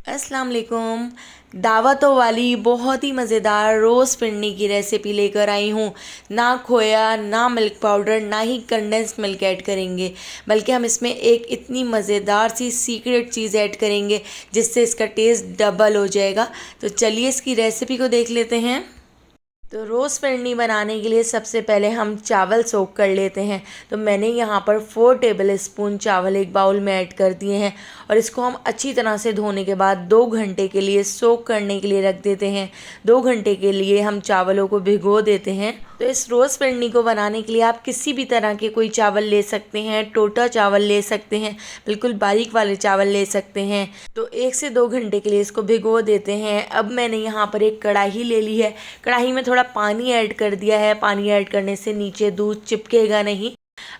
अस्सलाम वालेकुम। दावतों वाली बहुत ही मज़ेदार रोज़ फिरनी की रेसिपी लेकर आई हूँ। ना खोया, ना मिल्क पाउडर, ना ही कंडेंस्ड मिल्क ऐड करेंगे, बल्कि हम इसमें एक इतनी मज़ेदार सी सीक्रेट चीज़ ऐड करेंगे जिससे इसका टेस्ट डबल हो जाएगा। तो चलिए इसकी रेसिपी को देख लेते हैं। तो रोज़ फिरनी बनाने के लिए सबसे पहले हम चावल सोख कर लेते हैं। तो मैंने यहाँ पर 4 टेबल स्पून चावल एक बाउल में ऐड कर दिए हैं और इसको हम अच्छी तरह से धोने के बाद 2 घंटे के लिए सोख करने के लिए रख देते हैं। 2 घंटे के लिए हम चावलों को भिगो देते हैं। तो इस रोज़ फिरनी को बनाने के लिए आप किसी भी तरह के कोई चावल ले सकते हैं, टोटा चावल ले सकते हैं, बिल्कुल बारीक वाले चावल ले सकते हैं। तो 1 से 2 घंटे के लिए इसको भिगो देते हैं। अब मैंने यहाँ पर एक कढ़ाई ले ली है। कढ़ाई में थोड़ा पानी ऐड कर दिया है। पानी ऐड करने से नीचे दूध चिपकेगा नहीं।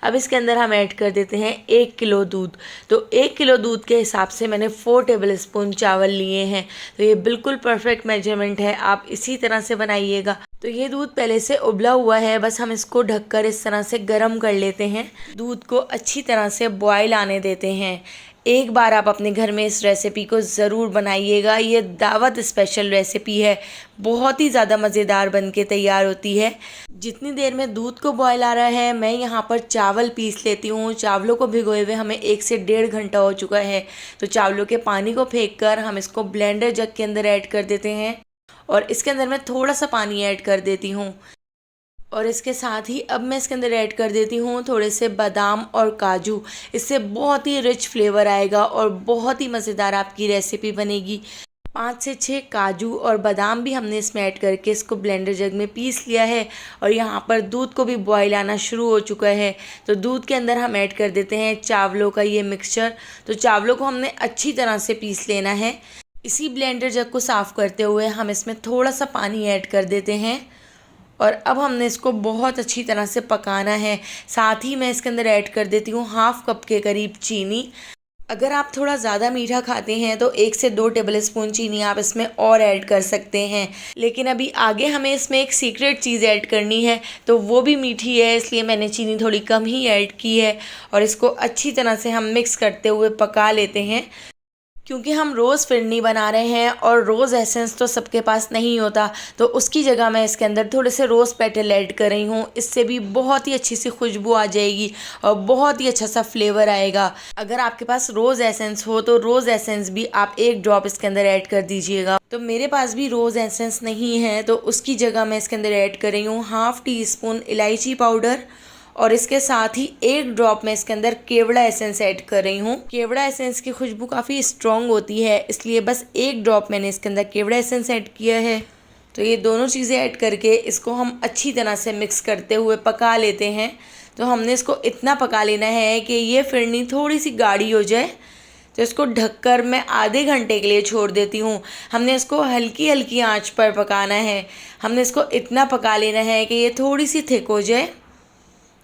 अब इसके अंदर हम ऐड कर देते हैं 1 किलो दूध। तो 1 किलो दूध के हिसाब से मैंने 4 टेबल स्पून चावल लिए हैं। तो ये बिल्कुल परफेक्ट मेजरमेंट है, आप इसी तरह से बनाइएगा। तो ये दूध पहले से उबला हुआ है, बस हम इसको ढककर इस तरह से गर्म कर लेते हैं। दूध को अच्छी तरह से बॉयल आने देते हैं। एक बार आप अपने घर में इस रेसिपी को ज़रूर बनाइएगा। ये दावत स्पेशल रेसिपी है, बहुत ही ज़्यादा मज़ेदार बन के तैयार होती है। जितनी देर में दूध को बॉयल आ रहा है, मैं यहाँ पर चावल पीस लेती हूँ। चावलों को भिगोए हुए हमें 1 से 1.5 घंटा हो चुका है। तो चावलों के पानी को फेंक कर हम इसको ब्लेंडर जग के अंदर ऐड कर देते हैं और इसके अंदर मैं थोड़ा सा पानी ऐड कर देती हूँ। और इसके साथ ही अब मैं इसके अंदर ऐड कर देती हूँ थोड़े से बादाम और काजू। इससे बहुत ही रिच फ्लेवर आएगा और बहुत ही मज़ेदार आपकी रेसिपी बनेगी। 5 से 6 काजू और बादाम भी हमने इसमें ऐड करके इसको ब्लेंडर जग में पीस लिया है। और यहाँ पर दूध को भी बॉईल आना शुरू हो चुका है। तो दूध के अंदर हम ऐड कर देते हैं चावलों का ये मिक्सचर। तो चावलों को हमने अच्छी तरह से पीस लेना है। इसी ब्लेंडर जग को साफ़ करते हुए हम इसमें थोड़ा सा पानी ऐड कर देते हैं और अब हमने इसको बहुत अच्छी तरह से पकाना है। साथ ही मैं इसके अंदर ऐड कर देती हूँ 1/2 कप के करीब चीनी। अगर आप थोड़ा ज़्यादा मीठा खाते हैं तो 1 से 2 टेबल स्पून चीनी आप इसमें और ऐड कर सकते हैं। लेकिन अभी आगे हमें इसमें एक सीक्रेट चीज़ ऐड करनी है, तो वो भी मीठी है, इसलिए मैंने चीनी थोड़ी कम ही ऐड की है। और इसको अच्छी तरह से हम मिक्स करते हुए पका लेते हैं। क्योंकि हम रोज़ फिरनी बना रहे हैं और रोज़ एसेंस तो सबके पास नहीं होता, तो उसकी जगह मैं इसके अंदर थोड़े से रोज़ पेटल ऐड कर रही हूँ। इससे भी बहुत ही अच्छी सी खुशबू आ जाएगी और बहुत ही अच्छा सा फ्लेवर आएगा। अगर आपके पास रोज़ एसेंस हो तो रोज़ एसेंस भी आप 1 ड्रॉप इसके अंदर ऐड कर दीजिएगा। तो मेरे पास भी रोज़ एसेंस नहीं है, तो उसकी जगह मैं इसके अंदर ऐड कर रही हूँ 1/2 टीस्पून इलायची पाउडर और इसके साथ ही 1 ड्रॉप में इसके अंदर केवड़ा एसेंस ऐड कर रही हूँ। केवड़ा एसेंस की खुशबू काफ़ी स्ट्रॉन्ग होती है, इसलिए बस 1 ड्रॉप मैंने इसके अंदर केवड़ा एसेंस ऐड किया है। तो ये दोनों चीज़ें ऐड करके इसको हम अच्छी तरह से मिक्स करते हुए पका लेते हैं। तो हमने इसको इतना पका लेना है कि ये फिरनी थोड़ी सी गाढ़ी हो जाए। तो इसको ढककर मैं आधे घंटे के लिए छोड़ देती हूँ। हमने इसको हल्की हल्की आंच पर पकाना है। हमने इसको इतना पका लेना है कि ये थोड़ी सी थिक हो जाए।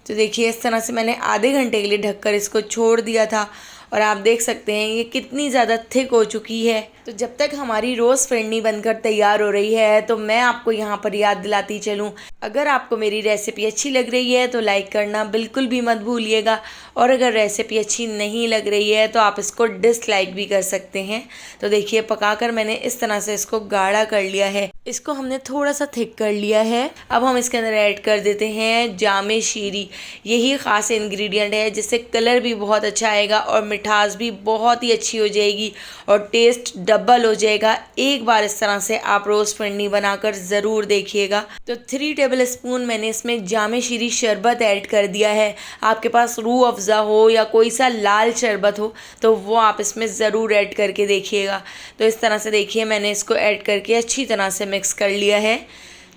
तो देखिए इस तरह से मैंने आधे घंटे के लिए ढककर इसको छोड़ दिया था और आप देख सकते हैं ये कितनी ज़्यादा थिक हो चुकी है। तो जब तक हमारी रोज़ फिरनी बनकर तैयार हो रही है, तो मैं आपको यहाँ पर याद दिलाती चलूँ, अगर आपको मेरी रेसिपी अच्छी लग रही है तो लाइक करना बिल्कुल भी मत भूलिएगा। और अगर रेसिपी अच्छी नहीं लग रही है तो आप इसको डिसलाइक भी कर सकते हैं। तो देखिए पकाकर मैंने इस तरह से इसको गाढ़ा कर लिया है। इसको हमने थोड़ा सा थिक कर लिया है। अब हम इसके अंदर ऐड कर देते हैं जामे शीरी। यही ख़ास इंग्रेडिएंट है जिससे कलर भी बहुत अच्छा आएगा और मिठास भी बहुत ही अच्छी हो जाएगी और टेस्ट डबल हो जाएगा। एक बार इस तरह से आप रोज़ फिरनी बनाकर ज़रूर देखिएगा। तो 3 टेबल स्पून मैंने इसमें जामे शीरी शरबत ऐड कर दिया है। आपके पास रूह अफ़ज़ा हो या कोई सा लाल शरबत हो तो वो आप इसमें ज़रूर ऐड करके देखिएगा। तो इस तरह से देखिए मैंने इसको ऐड करके अच्छी तरह से मिक्स कर लिया है।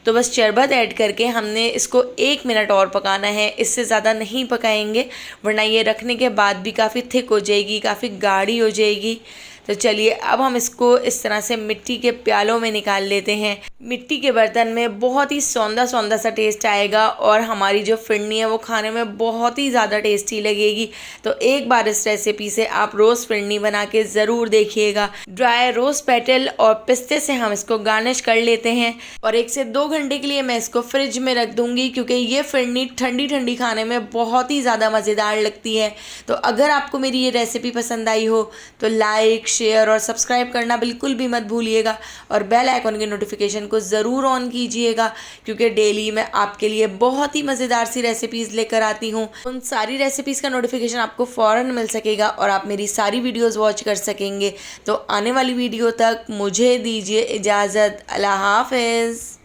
तो बस शरबत ऐड करके हमने इसको 1 मिनट और पकाना है, इससे ज़्यादा नहीं पकाएंगे वरना ये रखने के बाद भी काफ़ी थिक हो जाएगी, काफ़ी गाढ़ी हो जाएगी। तो चलिए अब हम इसको इस तरह से मिट्टी के प्यालों में निकाल लेते हैं। मिट्टी के बर्तन में बहुत ही सौंधा सौंधा सा टेस्ट आएगा और हमारी जो फिरनी है वो खाने में बहुत ही ज़्यादा टेस्टी लगेगी। तो एक बार इस रेसिपी से आप रोज़ फिरनी बना के ज़रूर देखिएगा। ड्राई रोज़ पेटल और पिस्ते से हम इसको गार्निश कर लेते हैं और 1 से 2 घंटे के लिए मैं इसको फ्रिज में रख दूँगी, क्योंकि ये फिरनी ठंडी ठंडी खाने में बहुत ही ज़्यादा मज़ेदार लगती है। तो अगर आपको मेरी ये रेसिपी पसंद आई हो तो लाइक शेयर और सब्सक्राइब करना बिल्कुल भी मत भूलिएगा और बेल आइकॉन के नोटिफिकेशन को ज़रूर ऑन कीजिएगा, क्योंकि डेली मैं आपके लिए बहुत ही मज़ेदार सी रेसिपीज़ लेकर आती हूँ। उन सारी रेसिपीज़ का नोटिफिकेशन आपको फ़ौरन मिल सकेगा और आप मेरी सारी वीडियोज़ वॉच कर सकेंगे। तो आने वाली वीडियो तक मुझे दीजिए इजाज़त। अल्लाह हाफ़िज़।